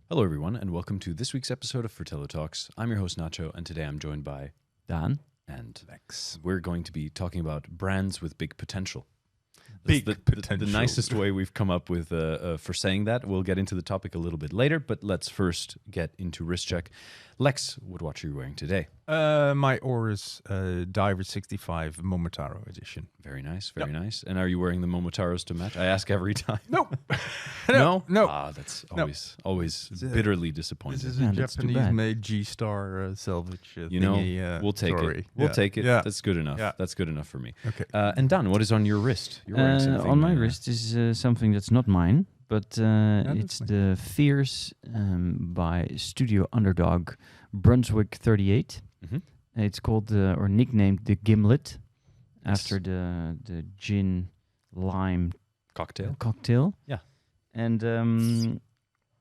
Hello, everyone, and welcome to this week's episode of Fratello Talks. I'm your host, Nacho, and today I'm joined by Daan and Lex. We're going to be talking about brands with big potential. Potential. The nicest way we've come up with for saying that. We'll get into the topic a little bit later, but let's first get into wrist check. Lex, what watch are you wearing today? My Oris Diver 65 Momotaro edition. Very nice, very nice. And are you wearing the Momotaros to match? I ask every time. No. No? No. Ah, that's always bitterly disappointing. This is a Japanese-made G-Star salvage thingy, we'll take story. it. We'll take it. Yeah. That's good enough. Yeah. That's good enough for me. Okay. And Dan, what is on your wrist? You're wearing something. on my wrist is something that's not mine, but it's nice. the Fierce by Studio Underdog Brunswick 38. Mhm. It's called or nicknamed the Gimlet after the gin lime Cocktail. Yeah. And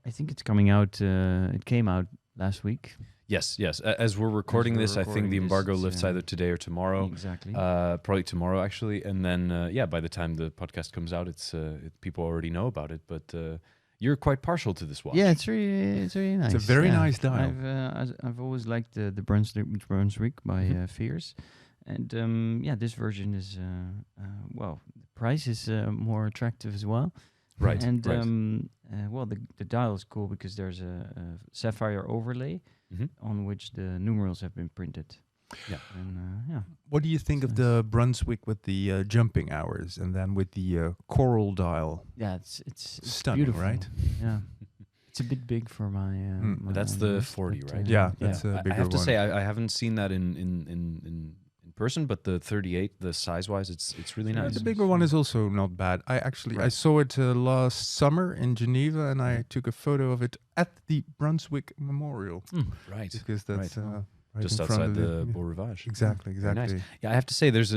I think it's coming out. It came out last week. Yes. As we're recording this, I think the embargo lifts either today or tomorrow. Exactly. Probably tomorrow, actually. And then, by the time the podcast comes out, people already know about it. But you're quite partial to this watch. Yeah, it's really nice. It's a very nice dial. I've always liked the Brunswick by Fierce, and this version is the price is more attractive as well. Right. And right. The dial is cool because there's a sapphire overlay on which the numerals have been printed. Yeah. And What do you think of the Brunswick with the jumping hours and then with the coral dial? yeah, it's Stunning, beautiful. right? Yeah. It's a bit big for my. my That's the wrist, 40, but, right? Yeah, that's a bigger I have to one. say, I haven't seen that in person, but the 38, the size-wise, it's really Yeah, nice. the bigger one is also not bad. I saw it last summer in Geneva, and I took a photo of it at the Brunswick Memorial Right. because that's right Just in front outside of the Beau Rivage. Exactly. Very nice. Yeah, I have to say, there's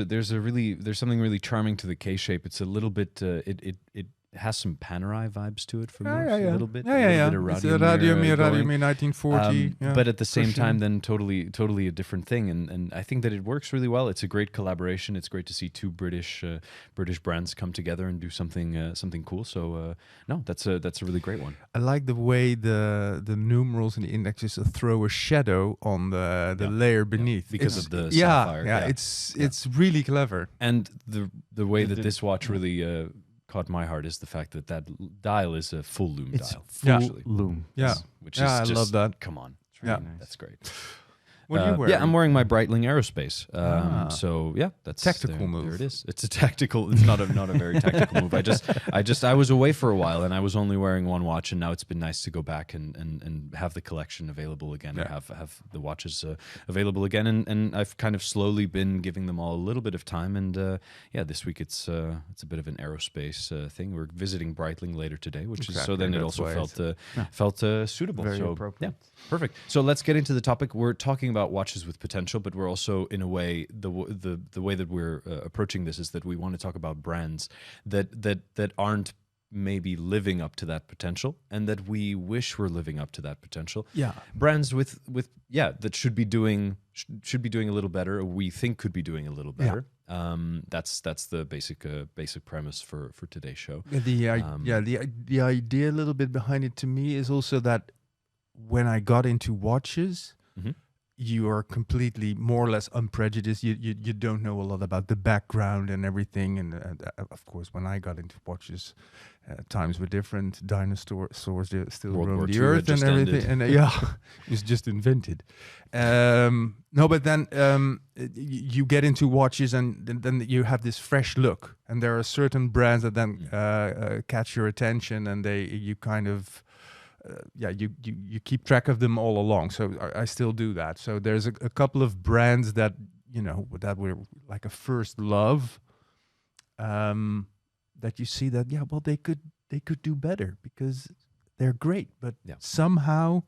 something really charming to the K shape. It's a little bit. It has some Panerai vibes to it for me. A little bit. Yeah. A little It's bit of a Radiomir Radiomir 1940. but at the same sure. time, then totally a different thing. And I think that it works really well. It's a great collaboration. It's great to see two British brands come together and do something cool. So that's a really great one. I like the way the numerals and the indexes throw a shadow on the layer beneath Because of the sapphire. It's really clever. And the way that this watch really caught my heart is the fact that dial is a full lume It's dial. full actually. loom. Yeah. Which is I just, love that. Come on. It's really Yeah. nice. That's great. What are you wearing? Yeah, I'm wearing my Breitling Aerospace. So yeah, that's Tactical there, move. There it is. It's a tactical. It's not a very tactical move. I was away for a while and I was only wearing one watch, and now it's been nice to go back and have the collection available again, and have the watches available again. And I've kind of slowly been giving them all a little bit of time. And this week it's a bit of an aerospace thing. We're visiting Breitling later today, which is so then it also felt suitable. Very so appropriate. yeah, perfect. So let's get into the topic. We're talking about watches with potential, but we're also, in a way, the way that we're approaching this is that we want to talk about brands that aren't maybe living up to that potential, and that we wish were living up to that potential. Yeah. Brands with that should be doing a little better, or we think could be doing a little better. That's the basic premise for today's show. The idea a little bit behind it to me is also that when I got into watches, you are completely more or less unprejudiced. You don't know a lot about the background and everything. And of course, when I got into watches, times were different. Dinosaurs still World War roamed the II earth had and just everything. ended. And it was just invented. But then you get into watches, and then you have this fresh look. And there are certain brands that then catch your attention, and you kind of you keep track of them all along. So I still do that. So there's a couple of brands that that were like a first love, that you see that they could do better because they're great, but somehow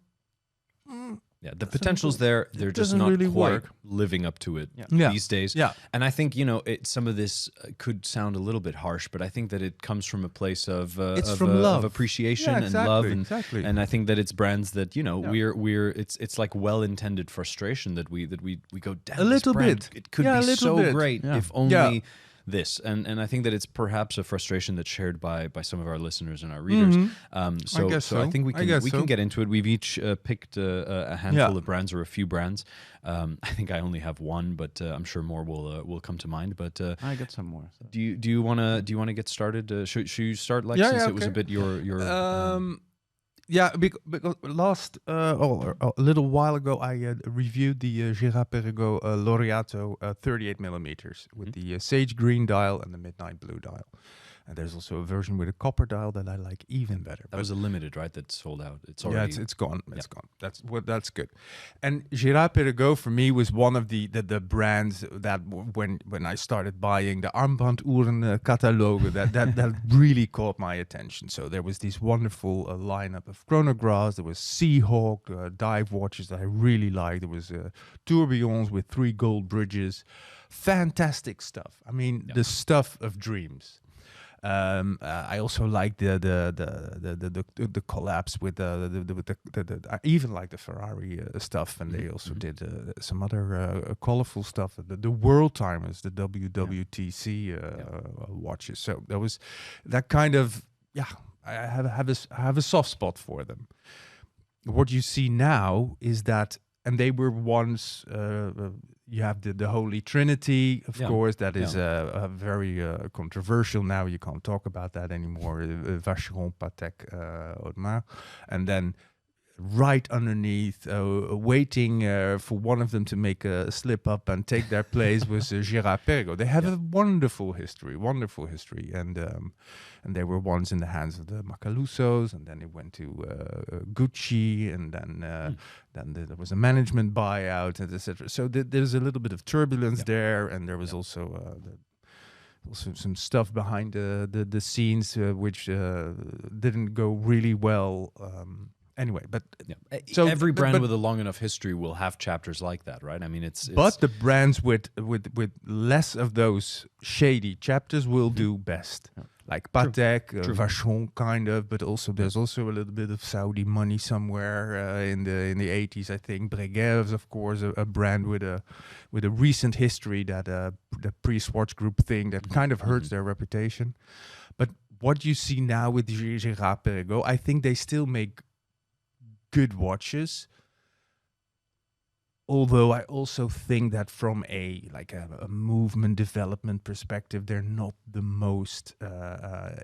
the potential's there. They're just doesn't not really quite work. living up to it Yeah. these days. Yeah. And I think some of this could sound a little bit harsh, but I think that it comes from a place of love. of appreciation Yeah, and love, exactly. and I think that it's brands that it's like well-intended frustration that we go, damn, A little this brand, bit. it could Yeah, be a little so bit. great Yeah. if only this, and I think that it's perhaps a frustration that's shared by some of our listeners and our readers. I guess so. I think we can get into it. We've each picked a handful of brands or a few brands. I think I only have one, but I'm sure more will come to mind. But I got some more. So. do you want to get started? Should you start, Lex, since it was a bit your yeah, because a little while ago, I reviewed the Girard-Perregaux Laureato 38 millimeters with the sage green dial and the midnight blue dial. And there's also a version with a copper dial that I like even better. That was a limited, right? That sold out. It's already it's gone. It's gone. That's good. And Girard-Perregaux for me was one of the brands that when I started buying the armbanduhren catalogue that really caught my attention. So there was this wonderful lineup of chronographs. There was Seahawk dive watches that I really liked. There was tourbillons with 3 gold bridges. Fantastic stuff. I mean, the stuff of dreams. I also like the collabs with I even like the Ferrari stuff, and they also did some other colorful stuff. The World Timers, the WWTC watches. So there was that kind of I have a soft spot for them. What you see now is that, and they were once. You have the Holy Trinity, of course, that is a very controversial now. You can't talk about that anymore. Vacheron, Patek, Audemars. And then right underneath, waiting for one of them to make a slip up and take their place was Girard-Perregaux. They have a wonderful history. And they were once in the hands of the Macalusos, and then it went to Gucci, and then there was a management buyout, and etc. So there's a little bit of turbulence there, and there was also some stuff behind the scenes which didn't go really well. Anyway, but so every brand with a long enough history will have chapters like that, right? I mean, it's but the brands with less of those shady chapters will do best. Like Patek, Vacheron, kind of, but also there's also a little bit of Saudi money somewhere in the 80s, I think. Breguet, of course, a brand with a recent history that the pre-Swatch Group thing that kind of hurts their reputation. But what you see now with Girard-Perregaux, I think they still make good watches. Although I also think that from a movement development perspective, they're not the most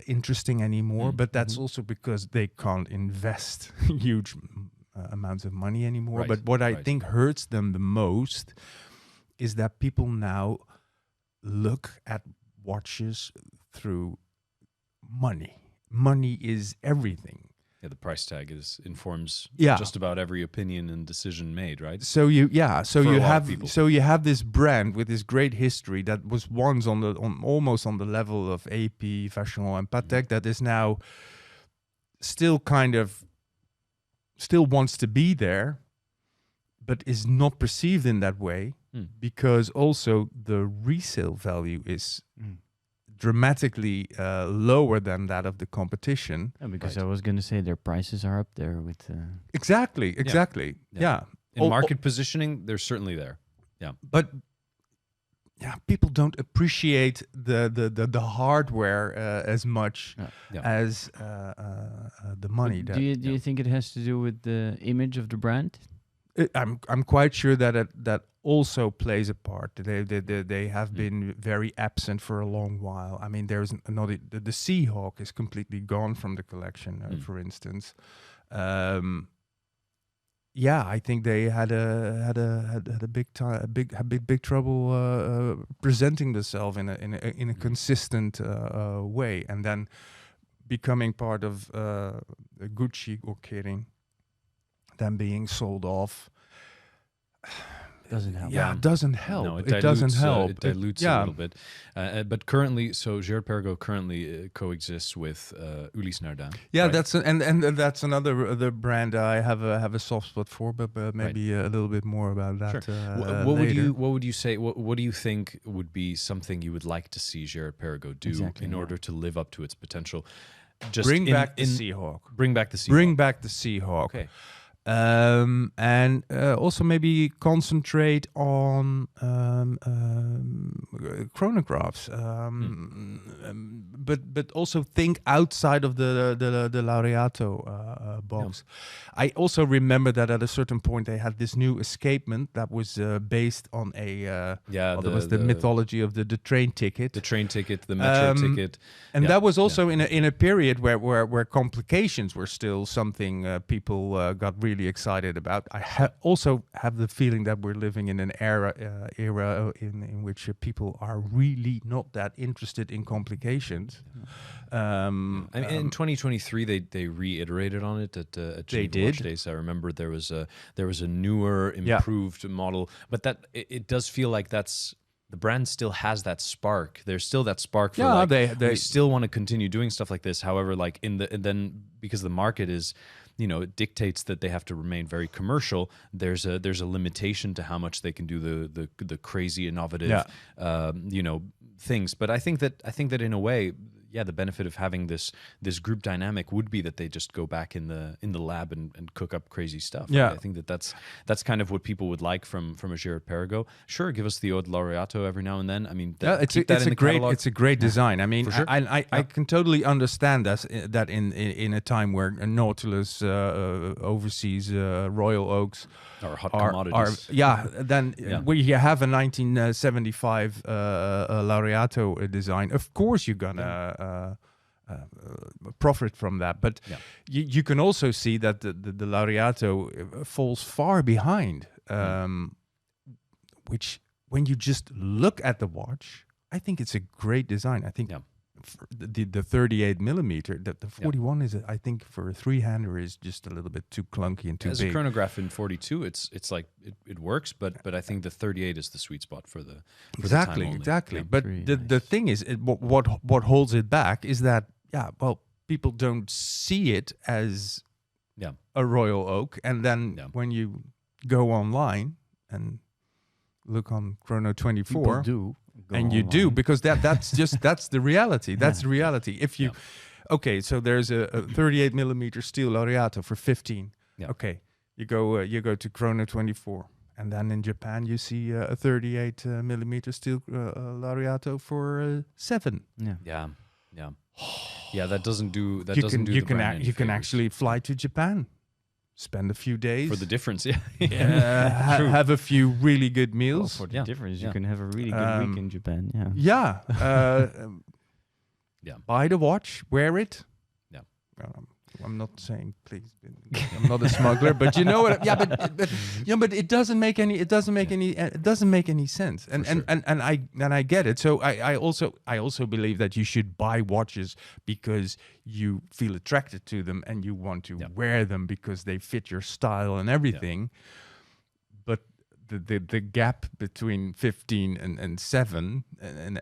interesting anymore. But that's also because they can't invest huge amounts of money anymore. Right. But what I think hurts them the most is that people now look at watches through money. Money is everything. The price tag informs just about every opinion and decision made, right? So you have this brand with this great history that was once almost on the level of AP, Vacheron, and Patek that is now still wants to be there, but is not perceived in that way because also the resale value is dramatically lower than that of the competition. Because I was going to say their prices are up there with... Exactly. Yeah. In market positioning, they're certainly there. Yeah. But people don't appreciate the hardware as much as the money. Do you think it has to do with the image of the brand? I'm quite sure that also plays a part. They have been very absent for a long while. I mean, there's another. The Seahawk is completely gone from the collection, for instance. I think they had a big trouble presenting themselves in a consistent way, and then becoming part of Gucci or Kering. Them being sold off doesn't help. Yeah, it doesn't help. No, it doesn't help. It dilutes a little bit. But currently, so Girard-Perregaux currently coexists with Ulysse Nardin. Yeah, right? That's another brand I have a soft spot for, but maybe a little bit more about that. Sure. What would you say? What do you think would be something you would like to see Girard-Perregaux do in order to live up to its potential? Bring back the Seahawk. Bring back the Seahawk. Okay. And also maybe concentrate on chronographs, but also think outside of the Laureato box. I also remember that at a certain point they had this new escapement that was based on there was the mythology of the train ticket, the metro ticket, and that was also in a period where complications were still something people got really excited about. I also have the feeling that we're living in an era in which people are really not that interested in complications. In 2023, they reiterated on it at Geneva Watch Days. I remember there was a newer, improved model, but that it does feel like that's. The brand still has that spark. There's still that spark for they still want to continue doing stuff like this. However, like then because the market is, it dictates that they have to remain very commercial. There's a limitation to how much they can do the crazy innovative things. But I think that in a way, the benefit of having this group dynamic would be that they just go back in the lab and cook up crazy stuff. Yeah, I think that's kind of what people would like from a Girard-Perregaux. Sure, give us the Old Laureato every now and then. I mean, it's a great design. I mean, sure. I can totally understand that in a time where Nautilus, overseas Royal Oaks are hot commodities. Where you have a 1975 Laureato design, of course you're gonna profit from that, but you can also see that the Laureato falls far behind, which when you just look at the watch, I think it's a great design. I think the 38 millimeter, the 41 is, I think, for a three-hander is just a little bit too clunky and too big. As a chronograph in 42, it's like it works, but I think the 38 is the sweet spot for the exactly. Yeah. But the thing is, what holds it back is that people don't see it as a Royal Oak, and then when you go online and look on Chrono 24, people do. And you do, because that's the reality. That's the reality. If you, so there's a 38 millimeter steel Laureato for 15. Yeah. Okay, you go to Chrono 24, and then in Japan you see a 38 millimeter steel Laureato for 7. Yeah. That doesn't do. You can actually fly to Japan. Spend a few days for the difference, have a few really good meals. For the difference, you can have a really good week in Japan. Buy the watch, wear it. I'm not saying please. I'm not a smuggler, but you know what? But it doesn't make any. It doesn't make any sense. And I get it. So I also believe that you should buy watches because you feel attracted to them and you want to wear them because they fit your style and everything. But the gap between 15 and 7 and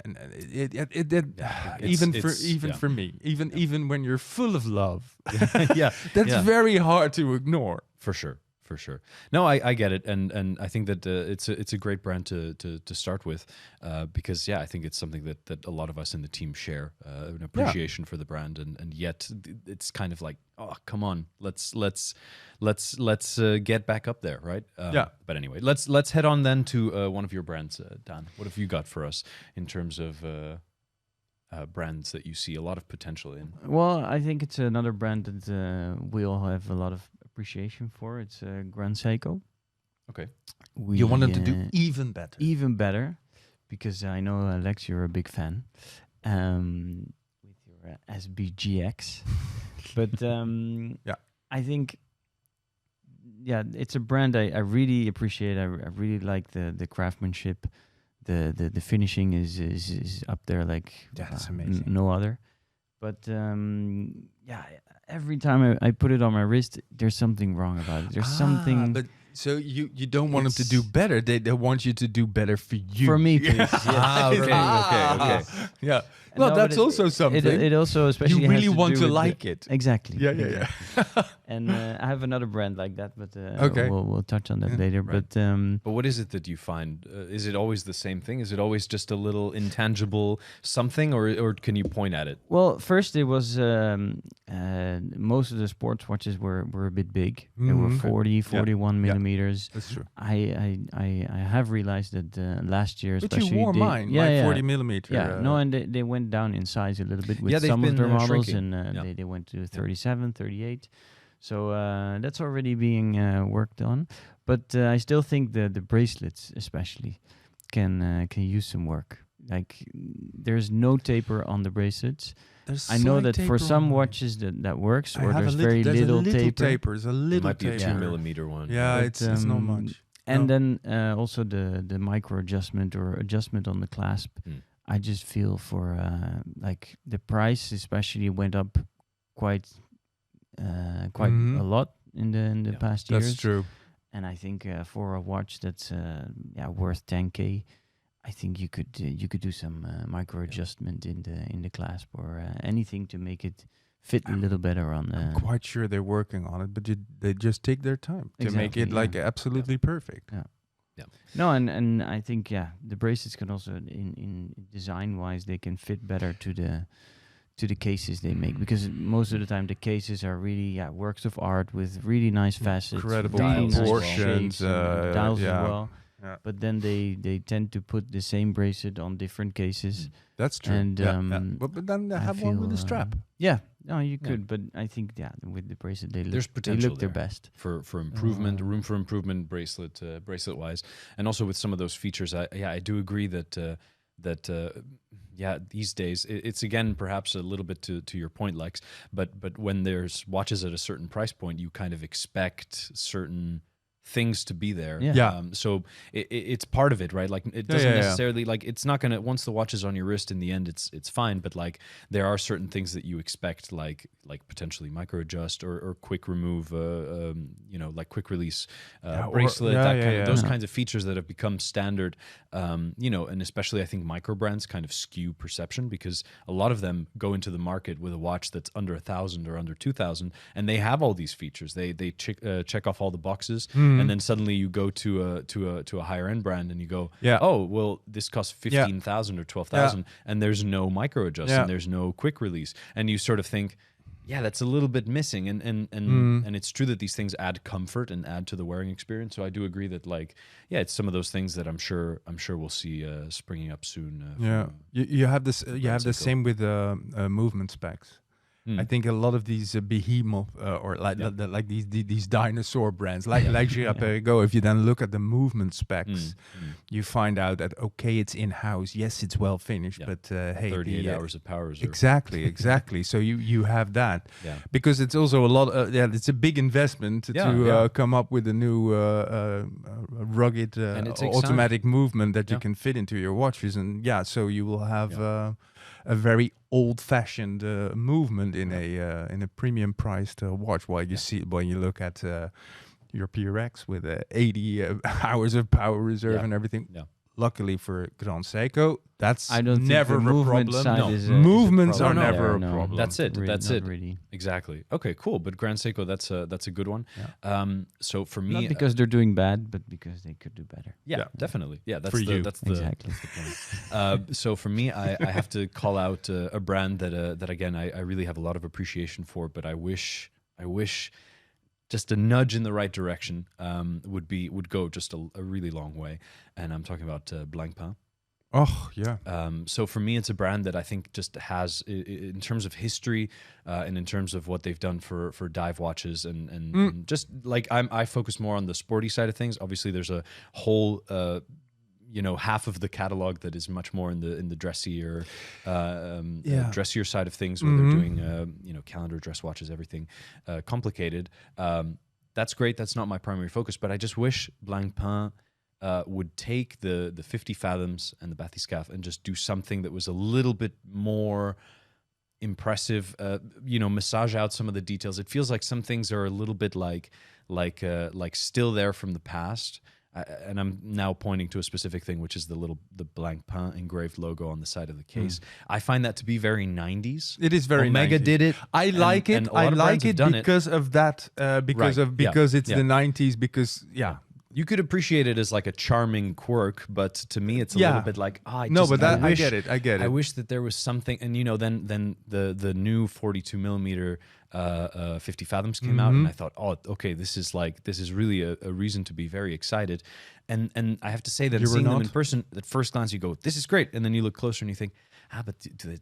for me, even when you're full of love, that's very hard to ignore. For sure. No, I get it, and I think that it's a great brand to start with, because I think it's something that a lot of us in the team share, an appreciation for the brand, and yet it's kind of like, oh, come on, let's get back up there, right? But anyway, let's head on then to one of your brands, Daan. What have you got for us in terms of brands that you see a lot of potential in? Well, I think it's another brand that we all have a lot of appreciation for. It's Grand Seiko. Okay. You want them to do even better, because I know, Alex, you're a big fan with your SBGX. But I think it's a brand I really appreciate. I really like the craftsmanship. The finishing is up there like that's amazing. No other. But every time I put it on my wrist, there's something wrong about it. There's something. But So you don't want them to do better. They want you to do better for you. For me, please. Okay. Yeah. No, Well, but that's also something. It also especially you has really to want do to with like it. Exactly. Yeah. And I have another brand like that, but Okay. we'll touch on that later. Right. But But what is it that you find? Is it always the same thing? Is it always just a little intangible something, or can you point at it? well, first it was most of the sports watches were a bit big. They were 40, 41 millimeters. That's true. I have realized that last year, But especially you wore mine, my 40 millimeter. Yeah, no, and they went down in size a little bit with they've some of been, their models, shrinking. and they went to 37, 38. So that's already being worked on. But I still think the bracelets, especially, can use some work. Like there's no taper on the bracelets. I know that for some watches that works, or there's very little taper. There's a It little might be a taper. 2 millimeter one. Yeah, But, it's not much. And No. then also the micro adjustment or adjustment on the clasp. I just feel for like the price especially went up quite a lot in the past years. That's true. And I think for a watch that's worth 10K, I think you could do some micro adjustment in the clasp or anything to make it fit a little better on the. I'm quite sure they're working on it, but they just take their time to make it like absolutely perfect. Yeah. No, and I think the bracelets can also in design wise they can fit better to the cases they make, because most of the time the cases are really works of art with really nice facets, Incredible really nice proportions, shapes, and dials as well. Yeah. But then they tend to put the same bracelet on different cases. That's true. And But then they I have one with a feel, strap. No, you could, but I think with the bracelet they There's look potential their there best. for improvement, room for improvement, bracelet wise, and also with some of those features. I do agree that these days it's again perhaps a little bit to your point, Lex. But when there's watches at a certain price point, you kind of expect certain things to be there. So it's part of it, right? Like it doesn't necessarily like it's not gonna, once the watch is on your wrist in the end it's fine, but like there are certain things that you expect, like potentially micro adjust or quick remove like quick release bracelet, those kinds of features that have become standard, and especially I think micro brands kind of skew perception, because a lot of them go into the market with a watch that's under 1,000 or under 2,000, and they have all these features. They check off all the boxes. And then suddenly you go to a higher end brand and you go, oh well, this costs 15,000 or 12,000, and there's no micro adjust and there's no quick release, and you sort of think, that's a little bit missing, and it's true that these things add comfort and add to the wearing experience. So I do agree that it's some of those things that I'm sure we'll see springing up soon. You have this. You have the same with movement specs. I think a lot of these behemoth or like these dinosaur brands, like Girard-Perregaux, if you then look at the movement specs, you find out that it's in house. Yes, it's well finished, but hey, 38 hours of power reserve. Exactly. So you have that, because it's also a lot. It's a big investment to come up with a new rugged automatic movement that you can fit into your watches, and so you will have. A very old-fashioned movement in a premium-priced watch. While you see, when you look at your PRX with 80 hours of power reserve and everything. Luckily for Grand Seiko, that's never a problem. Movements are never a problem. That's it. That's it. Really. Exactly. Okay, cool. But Grand Seiko, that's a good one. So for me, not because they're doing bad, but because they could do better. Yeah, definitely. Yeah, that's for you. That's exactly. the point. So for me, I have to call out a brand that again I really have a lot of appreciation for, but I wish just a nudge in the right direction would go just a really long way, and I'm talking about Blancpain. Oh yeah. So for me, it's a brand that I think just has, in terms of history and in terms of what they've done for dive watches, and just like I focus more on the sporty side of things. Obviously, there's a whole. Half of the catalog that is much more in the dressier, dressier side of things, where they're doing, calendar, dress watches, everything complicated. That's great. That's not my primary focus, but I just wish Blancpain would take the 50 fathoms and the bathyscaphe and just do something that was a little bit more impressive. Massage out some of the details. It feels like some things are a little bit like still there from the past. And I'm now pointing to a specific thing, which is the blank pain engraved logo on the side of the case. I find that to be very 90s. It is very Omega 90s. did it. I like it. And a lot I of like brands have it done because of that. Because it's the 90s. Because you could appreciate it as like a charming quirk, but to me, it's a little bit like, I get it. I get it. I wish that there was something, and then the new 42 millimeter 50 fathoms came out, and I thought, oh, okay, this is really a reason to be very excited, and I have to say that seeing them in person, at first glance, you go, this is great, and then you look closer and you think, but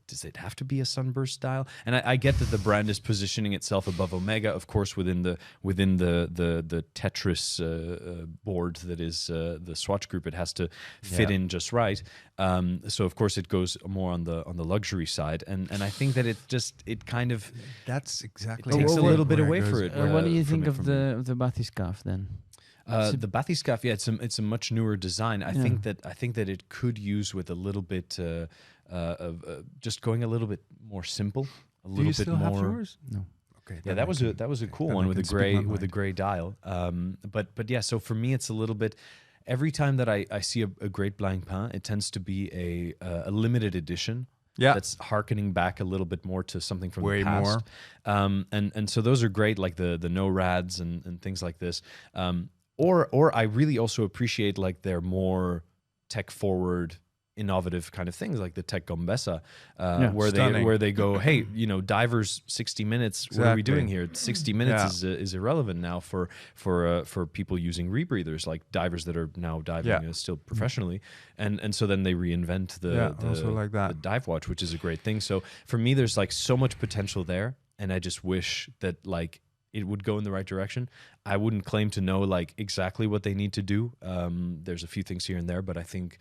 does it have to be a sunburst style? And I get that the brand is positioning itself above Omega, of course, within the Tetris board that is the Swatch Group. It has to fit in just right. So of course it goes more on the luxury side, and I think that it kind of that's exactly it takes a little bit away for it. What do you think of the bathyscaphe then? The bathyscaphe, it's a much newer design. I think that it could use with a little bit of just going a little bit more simple, a little bit more. Have yours? No. Okay. Yeah, that was a cool one with a gray dial. But yeah, so for me, it's a little bit. Every time that I see a great blanc pain, it tends to be a limited edition. Yeah, that's harkening back a little bit more to something from way the past. More. And so those are great, like the NORADs and things like this. Or I really also appreciate like their more tech forward, innovative kind of things like the Tech Gombessa, where they go, hey, divers 60 minutes. Exactly. What are we doing here? 60 minutes is irrelevant now for people using rebreathers, like divers that are now diving still professionally, and so then they reinvent the dive watch, which is a great thing. So for me, there's like so much potential there, and I just wish that like it would go in the right direction. I wouldn't claim to know like exactly what they need to do. There's a few things here and there, but I think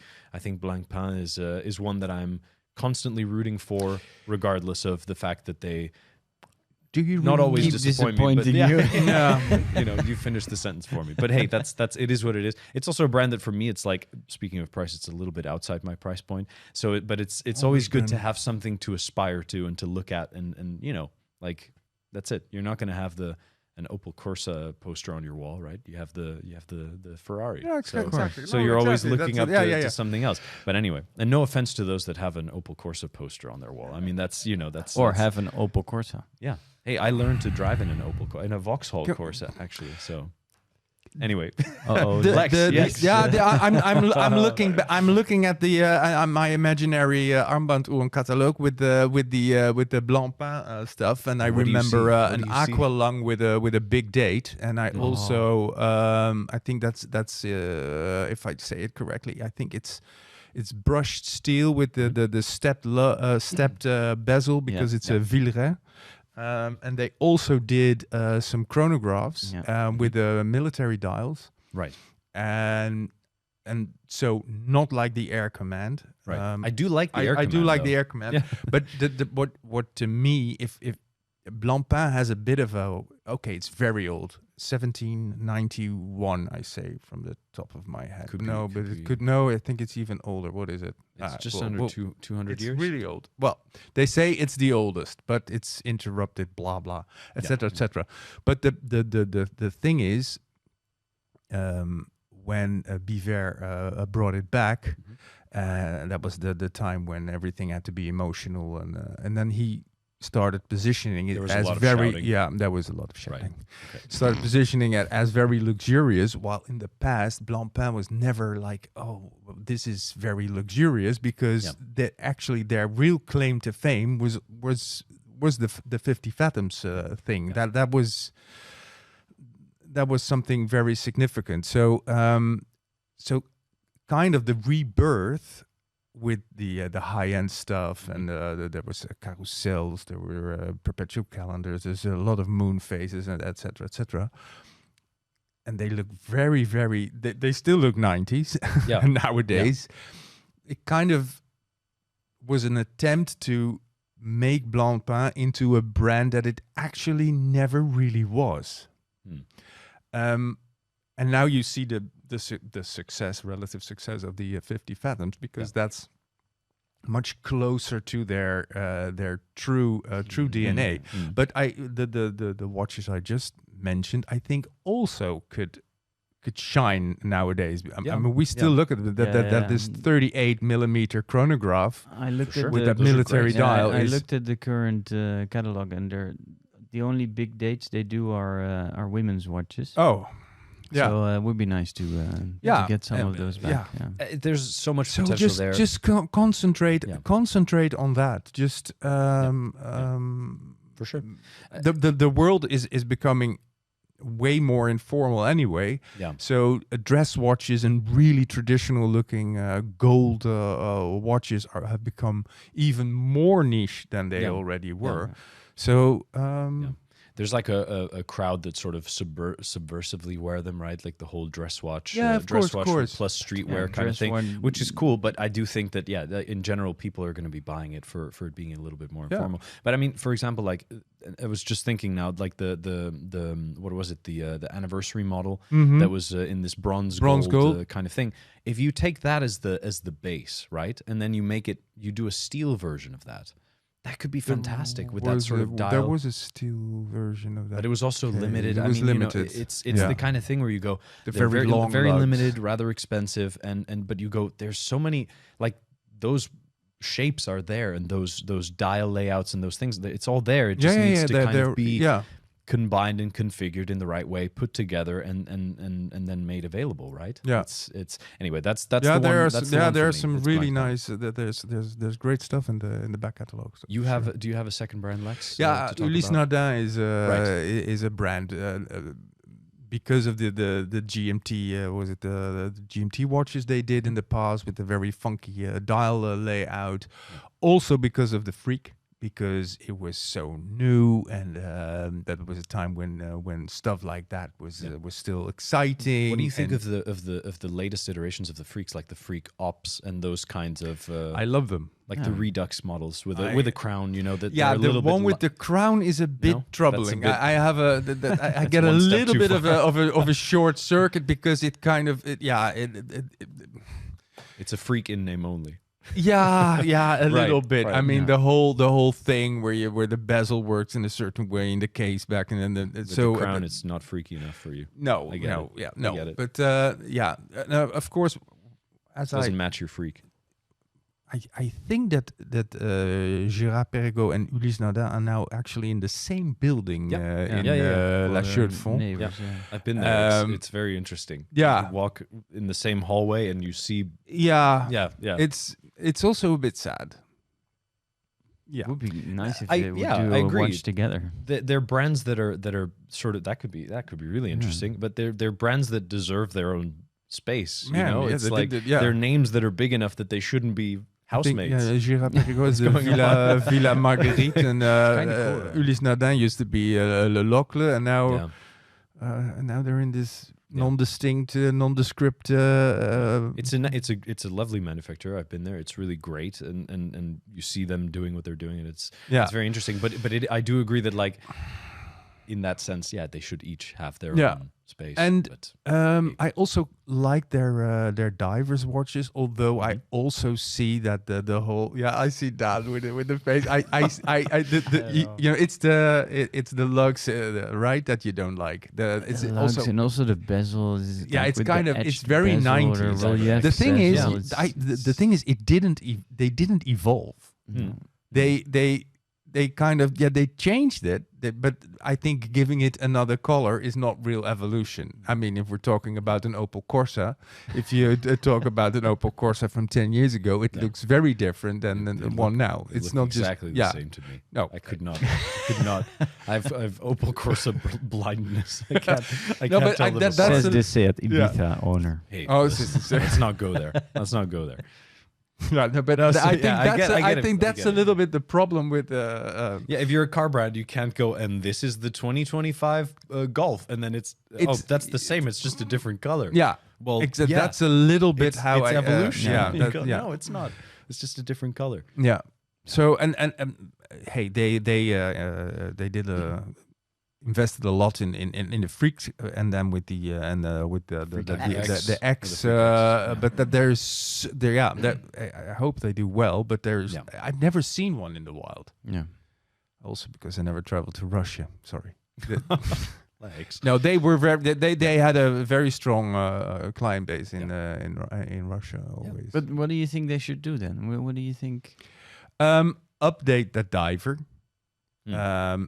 Blanc Pain is one that I'm constantly rooting for, regardless of the fact that they not always disappoint me. But you finished the sentence for me. But hey, that's it is what it is. It's also a brand that for me, it's like, speaking of price, it's a little bit outside my price point. So, it's always good to have something to aspire to and to look at, and like. That's it. You're not going to have an Opel Corsa poster on your wall, right? You have the Ferrari. Yeah, exactly. So you're always looking up to something else. But anyway, and no offense to those that have an Opel Corsa poster on their wall. I mean, that's have an Opel Corsa. Yeah. Hey, I learned to drive in a Vauxhall Corsa actually. So. Anyway, I'm looking at my imaginary armband Uhren catalog with the Blanc Pain stuff, and I remember an aqua lung with a big date, and I also I think that's if I say it correctly, I think it's brushed steel with the stepped bezel because it's a Villeray. And they also did some chronographs with military dials, right? And so not like the Air Command. Right. I do like the Air Command. I do like the Air Command. Yeah. But what to me, if Blanc Pain has a bit of it's very old. 1791, I say from the top of my head. I think it's even older. What is it? It's just under 200 years. It's really old. Well, they say it's the oldest, but it's interrupted, blah blah, etc., etc. But the thing is, when Biver brought it back, that was the time when everything had to be emotional, and then he started positioning it as very there was a lot of shouting. Right. Okay. Started positioning it as very luxurious, while in the past Blanc Pain was never like, oh, this is very luxurious, because their real claim to fame was the 50 fathoms thing. That was something very significant. So kind of the rebirth with the high-end stuff, and there was carousels, there were perpetual calendars, there's a lot of moon phases, and etc., etc. And they look very, very, they still look 90s nowadays. Yeah. It kind of was an attempt to make Blanc Pain into a brand that it actually never really was. And now you see the success, relative success of the 50 fathoms, because that's much closer to their true DNA. But the watches I just mentioned, I think also could shine nowadays. I mean, we still look at this 38 millimeter chronograph. I looked at with that military dial. I looked at the current catalog, and the only big dates they do are women's watches. Oh. Yeah. So it would be nice to get some of those back. There's so much potential there. Just concentrate on that. Just for sure. The world is becoming way more informal anyway. Yeah. So dress watches and really traditional looking gold watches have become even more niche than they already were. Yeah. So there's like a crowd that sort of subversively wear them, right? Like the whole dress watch, dress watch plus streetwear kind of thing, which is cool. But I do think that in general, people are going to be buying it for it being a little bit more informal. But I mean, for example, like I was just thinking now, like the what was it, the anniversary model that was in this bronze gold kind of thing. If you take that as the base, right, and then you do a steel version of that. That could be fantastic with that sort of dial. There was a steel version of that, but it was also limited. It was limited. It's the kind of thing where you go, they're very long, very limited, rather expensive, and but you go, there's so many, like those shapes are there, and those dial layouts and those things. It's all there. It just needs to kind of be combined and configured in the right way, put together, and then made available, right? Yeah. It's anyway. That's the one. There are some really nice. There's great stuff in the back catalog. So Do you have a second brand, Lex? Yeah, Ulysse Nardin is a brand. Because of the GMT, was it the GMT watches they did in the past with the very funky dial layout. Also because of the Freak, because it was so new, and that was a time when stuff like that was still exciting. What do you think of the latest iterations of the Freaks, like the Freak Ops and those kinds of? I love them. Like the Redux models with a crown, you know. The one with the crown is a bit troubling. I have I get a little bit of a short circuit because it kind of it's a Freak in name only. A little bit. Right, I mean, the whole thing where the bezel works in a certain way in the case back, and then the crown, it's not freaky enough for you. No. I get it. But of course, doesn't match your Freak. I think that Gérard-Perregaux and Ulysse Nardin are now actually in the same building in La Chaux-de-Fonds. I've been there. It's very interesting. Yeah. You walk in the same hallway and you see. Yeah. It's also a bit sad. Yeah, it would be nice if they would do a watch together. They're brands that are sort of that could be really interesting, but they're brands that deserve their own space. You know, it's like they're names that are big enough that they shouldn't be housemates. Gérard-Perregaux is Villa Marguerite, and Ulysse Nardin used to be Le Locle, and now they're in this non-distinct, nondescript. It's a lovely manufacturer. I've been there. It's really great, and you see them doing what they're doing, and it's very interesting. But I do agree that, like, in that sense, they should each have their own space. And I also like their divers watches, although I also see that the whole I see Daan with the face. It's the lugs right that you don't like. It's lugs also, and also the bezel. It's kind of very 90s. The thing is, they didn't evolve. They kind of they changed it, but I think giving it another color is not real evolution. I mean, if we're talking about an Opel Corsa, if you talk about an Opel Corsa from 10 years ago, it looks very different than the one now. It's not exactly just the same to me. No, I could not. I've Opel Corsa blindness. I can't tell them. Says the Seat Ibiza owner. Hey, let's not go there. Let's not go there. No, but I think that's a little bit the problem with. If you're a car brand, you can't go, and this is the 2025 Golf, and then it's that's the same. It's just a different color. Yeah, well, that's a little bit how it's evolution. No, it's not. It's just a different color. Yeah. So and hey, they did invested a lot in the freaks, and then with the the X. But that I hope they do well. But I've never seen one in the wild. Yeah. Also because I never traveled to Russia. Sorry. Thanks. No, they were they had a very strong client base in Russia always. But what do you think they should do then? What do you think? Update the diver.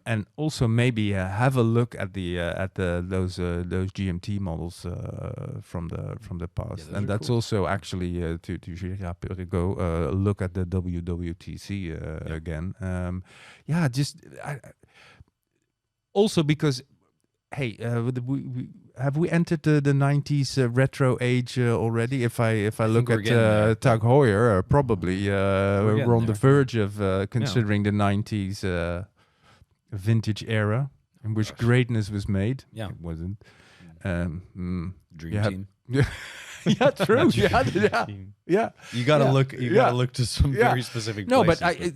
And also maybe have a look at those GMT models from the past, and that's cool. Also actually to go look at the WWTC again. Also because hey, have we entered the 90s retro age already? If I look at Tag Heuer, probably we're on the verge of considering the 90s. Vintage era in which greatness was made. Yeah, it wasn't. Dream Team. Yeah, true. Yeah. You gotta look. You gotta look to some very specific. No, places,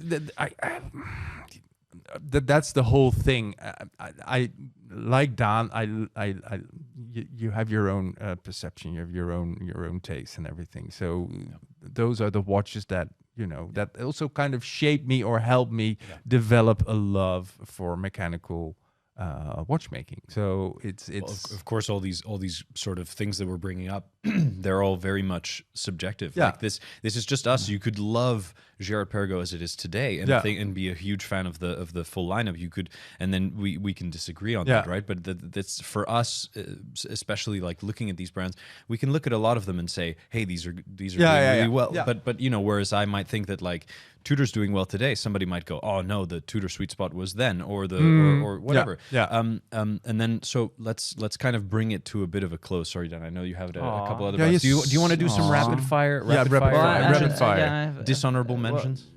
but that's the whole thing. I like Daan. You have your own perception. You have your own taste and everything. So those are the watches that. That also kind of shaped me or helped me develop a love for mechanical watchmaking. So it's well, of course all these sort of things that we're bringing up, they're all very much subjective. Yeah. Like this is just us. You could love Girard-Perregaux as it is today and be a huge fan of the full lineup. You could, and then we can disagree on that, right? But that's for us, especially like looking at these brands, we can look at a lot of them and say, hey, these are doing really well. Yeah. But whereas I might think that like Tudor's doing well today, somebody might go, oh no, the Tudor sweet spot was then, or or whatever. And then so let's kind of bring it to a bit of a close. Sorry, Dan, I know you have a couple other. Yes. Do you want to do some rapid fire? Rapid fire. Dishonorable mentions.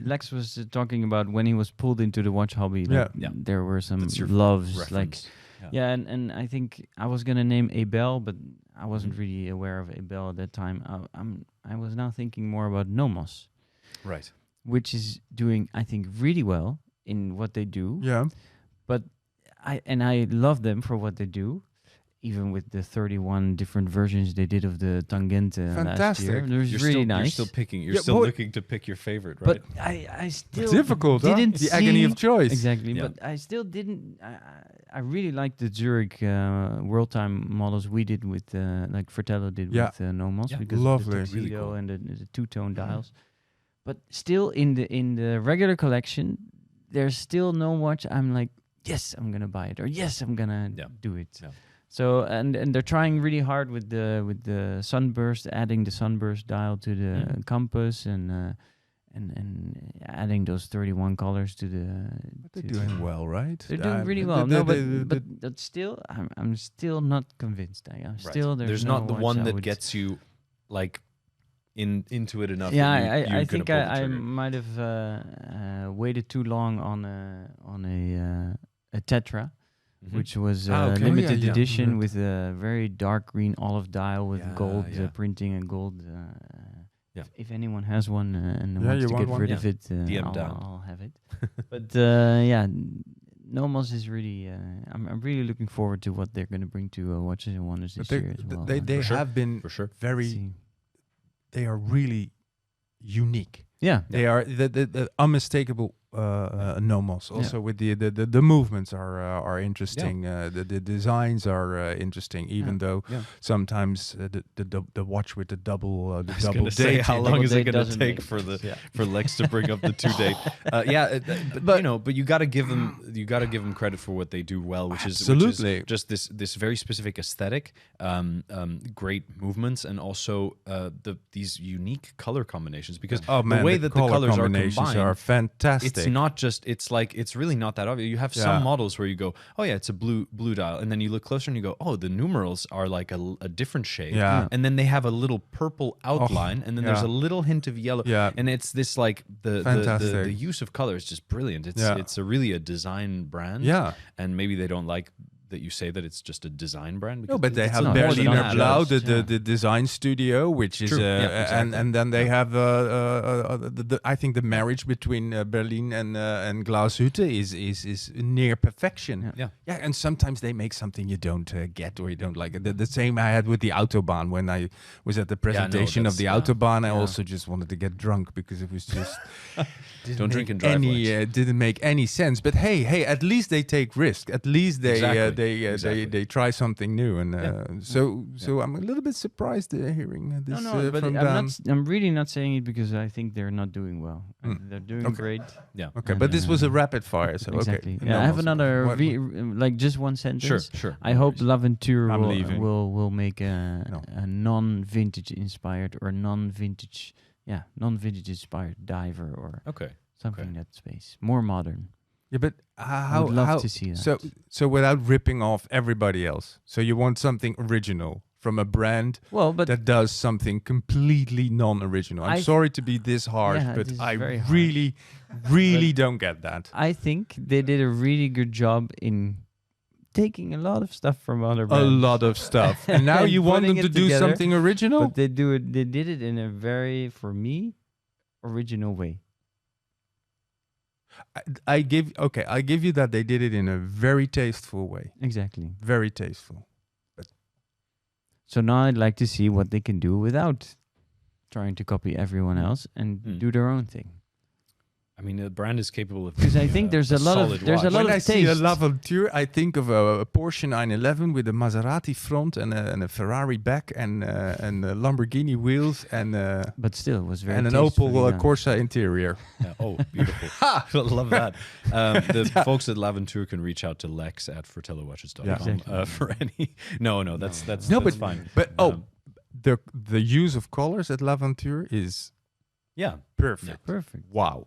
Lex was talking about when he was pulled into the watch hobby. There were some loves reference. And I think I was gonna name Abel, but I wasn't really aware of Abel at that time. I was now thinking more about Nomos. Right. Which is doing, I think, really well in what they do. Yeah. But I love them for what they do, even with the 31 different versions they did of the Tangente last year. It was really nice. You're still looking to pick your favorite, right? But I still difficult, didn't the agony of choice. Exactly. Yeah. But I still didn't. I really liked the Zurich World Time models we did with, like Fratello did with Nomos, because lovely, the tuxedo really cool. And the two-tone dials. But still, in the regular collection, there's still no watch I'm like, yes, I'm gonna buy it, or yes, I'm gonna do it. Yeah. So and they're trying really hard with the sunburst, adding the sunburst dial to the compass, and adding those 31 colors to the. But they're doing well, right? They're doing really well. But still, I'm still not convinced. I'm still there's not the one that gets you like. Into it enough. Yeah, I think I might have waited too long on a Tetra, which was limited edition with a very dark green olive dial with gold printing and gold. If anyone has one and wants to get rid of it, I'll have it. But Nomos is really. I'm really looking forward to what they're going to bring to Watches and Wonders this year as well. They have been very. They are really unique. Yeah, they are the unmistakable Nomos. Also with the movements are interesting. The designs are interesting. Even though sometimes the watch with the double date. How long is it going to take for Lex to bring up the 2 date? But you got to give them credit for what they do well, which is just this very specific aesthetic, great movements, and also these unique color combinations. Because the way that the colors are combined are fantastic. It's not just. It's really not that obvious. You have some models where you go, oh yeah, it's a blue dial, and then you look closer and you go, oh, the numerals are like a different shade. Yeah. And then they have a little purple outline, and then there's a little hint of yellow. Yeah. And it's this like the use of color is just brilliant. It's really a design brand. Yeah. And maybe they don't like that you say that it's just a design brand? No, but they it's have more than Berliner that. Blau, just, the design studio, which is True. Exactly. and then they have I think the marriage between Berlin and Glashütte is near perfection. Yeah. And sometimes they make something you don't get or you don't like. The same I had with the Autobahn when I was at the presentation of the Autobahn. I also just wanted to get drunk because it was just don't drink and drive. Didn't make any sense. But hey, at least they take risk. At least they they try something new, and so I'm a little bit surprised hearing this. But from I'm really not saying it because I think they're not doing well. They're doing great. Yeah. Okay, but this was a rapid fire, so exactly. okay. Yeah, I have another like just one sentence. Sure. I hope L'Aventure leaving. will make a non-vintage inspired or non-vintage inspired diver or something in that space, more modern. Yeah, but I would love to see that. So without ripping off everybody else, so you want something original from a brand that does something completely non-original. I'm sorry to be this harsh, but I really don't get that. I think they did a really good job in taking a lot of stuff from other brands. A lot of stuff. And now you want them to do something original? But they did it in a very, for me, original way. I give you that they did it in a very tasteful way. Exactly. Very tasteful. So now I'd like to see what they can do without trying to copy everyone else and do their own thing. I mean, the brand is capable of. Because I think there's a lot of When I see a L'Aventure, I think of a Porsche 911 with a Maserati front and a Ferrari back and Lamborghini wheels but still, it was very and an Opel Corsa interior. Oh, beautiful! I love that. The folks at L'Aventure can reach out to Lex at fratello-watches.com for any. No, that's fine. But the use of colors at L'Aventure is perfect. Yeah. Perfect. Wow.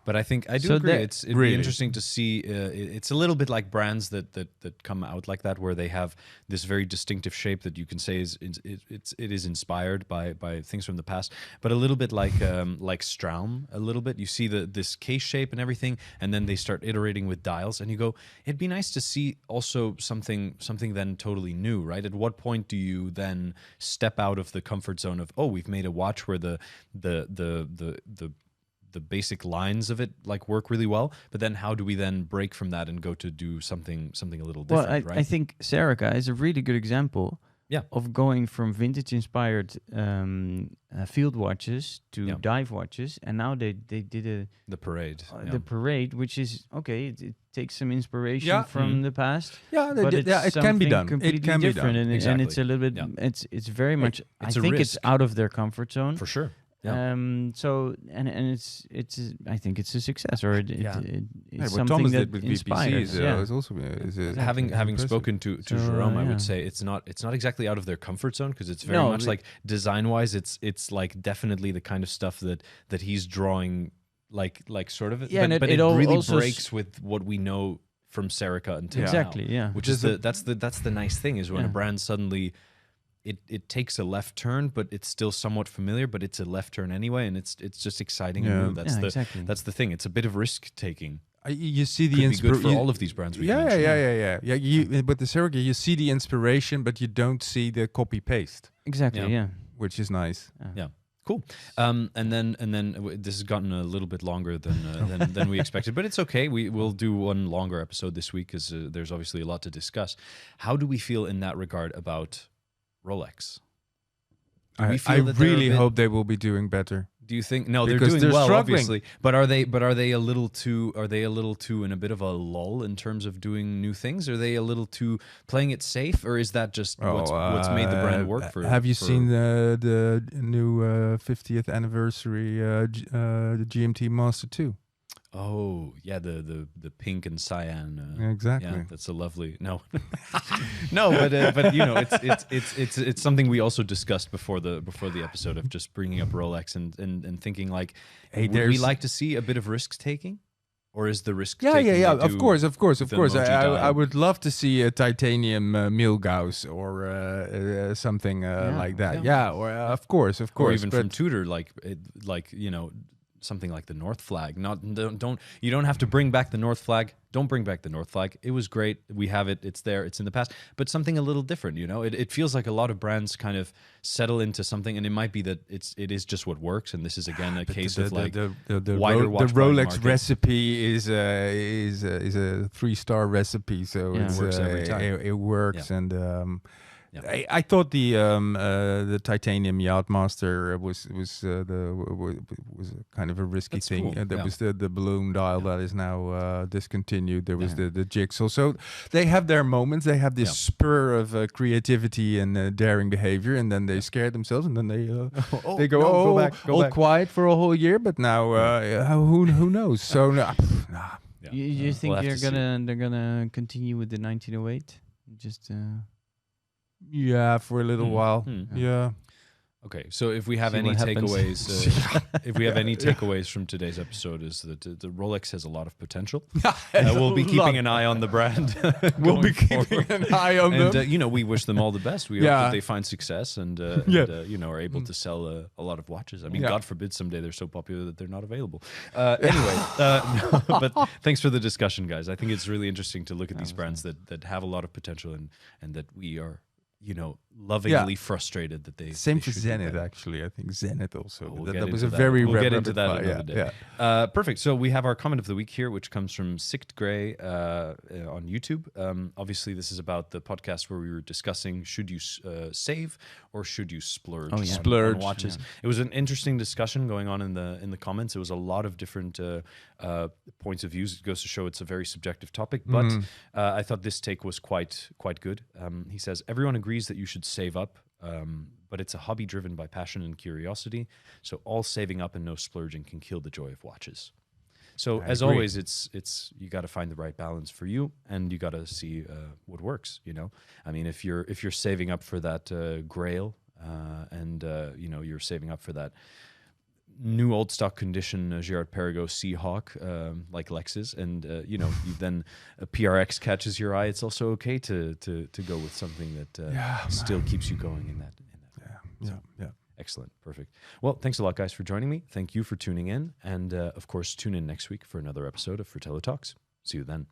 But I think I do agree. It'd really be interesting to see. It's a little bit like brands that come out like that, where they have this very distinctive shape that you can say it is inspired by things from the past. But a little bit like Straum. A little bit, you see this case shape and everything, and then they start iterating with dials, and you go, it'd be nice to see also something then totally new, right? At what point do you then step out of the comfort zone of we've made a watch where the basic lines of it like work really well, but then how do we then break from that and go to do something a little different? Right? I think Serica is a really good example of going from vintage inspired field watches to dive watches, and now they did the parade, the parade, which is it takes some inspiration from the past. It can be done. Completely It can different, be done. and it's a little bit. It's very much. I think it's out of their comfort zone for sure. Yeah. So and it's I think it's a success, or it's something Thomas that did with inspires. VPC is also having spoken to Jerome, I would say it's not exactly out of their comfort zone, because it's very much like design wise, it's like definitely the kind of stuff that he's drawing like sort of but it really breaks with what we know from Serica until now, which is that's the nice thing is when a brand suddenly. It takes a left turn, but it's still somewhat familiar, but it's a left turn anyway, and it's just exciting and new. That's the thing. It's a bit of risk taking. You see the inspiration for all of these brands. But the Serica, you see the inspiration, but you don't see the copy paste. Exactly. Which is nice. Yeah. Cool. And then this has gotten a little bit longer than we expected, but it's okay. We'll do one longer episode this week because there's obviously a lot to discuss. How do we feel in that regard about Rolex? I really hope they will be doing better. Do you think? No, they're doing well, obviously. But are they a little too in a bit of a lull in terms of doing new things? Are they a little too playing it safe, or is that just what's made the brand work for? Have you seen the new 50th anniversary the GMT Master 2? Oh yeah, the pink and cyan. Exactly. Yeah, that's a lovely no, but you know it's something we also discussed before the episode of just bringing up Rolex and thinking like, would we like to see a bit of risk taking, or is the risk? Yeah. Of course. I would love to see a titanium Milgauss or something like that. Yeah, or of course. Or even from Tudor, like something like the North Flag. You don't have to bring back the North Flag. Don't bring back the North Flag. It was great. We have it. It's there. It's in the past. But something a little different, you know. It feels like a lot of brands kind of settle into something, and it might be that it is just what works. And this is again a case of like the Rolex market. Recipe is a 3-star recipe, so it works every time. It works, Yeah. and Yeah. I thought the titanium Yachtmaster was kind of a risky That's thing. cool. There was the balloon dial that is now discontinued. There was the jigsaw. So they have their moments. They have this spur of creativity and daring behavior, and then they scare themselves, and then they go go back. quiet for a whole year. But now who knows? So nah. Yeah. You think We'll have to they're gonna continue with the 1908? Just Yeah, for a little while. Yeah. Okay, so if we have See any what happens. takeaways, if we have any takeaways from today's episode, is that the Rolex has a lot of potential. We'll be keeping an eye on the brand. We'll be going keeping forward. an eye on And them. you know, we wish them all the best. We hope Yeah. that they find success and you know, are able to sell a lot of watches. I mean, God forbid someday they're so popular that they're not available. Anyway, no, but thanks for the discussion, guys. I think it's really interesting to look at these brands that have a lot of potential and that we are, you know, lovingly frustrated that they Same they for should do Zenith, better. actually. I think Zenith also. We'll that get was a into very we'll get rapid into that fire. another day. Perfect. So we have our comment of the week here, which comes from Sicht Gray on YouTube. Obviously, this is about the podcast where we were discussing should you save or should you splurge? On watches. Yeah. It was an interesting discussion going on in the comments. It was a lot of different points of views. It goes to show it's a very subjective topic, but I thought this take was quite good. He says everyone agrees that you should save up. But it's a hobby driven by passion and curiosity. So all saving up and no splurging can kill the joy of watches. So as always, it's you got to find the right balance for you, and you got to see what works. You know, I mean, if you're saving up for that Grail, and you know you're saving up for that new old stock condition Girard-Perregaux Seahawk, like Lexus, and you know, then a PRX catches your eye. It's also okay to go with something that still keeps you going in that. Yeah. Excellent, perfect. Well, thanks a lot, guys, for joining me. Thank you for tuning in, and of course, tune in next week for another episode of Fratello Talks. See you then.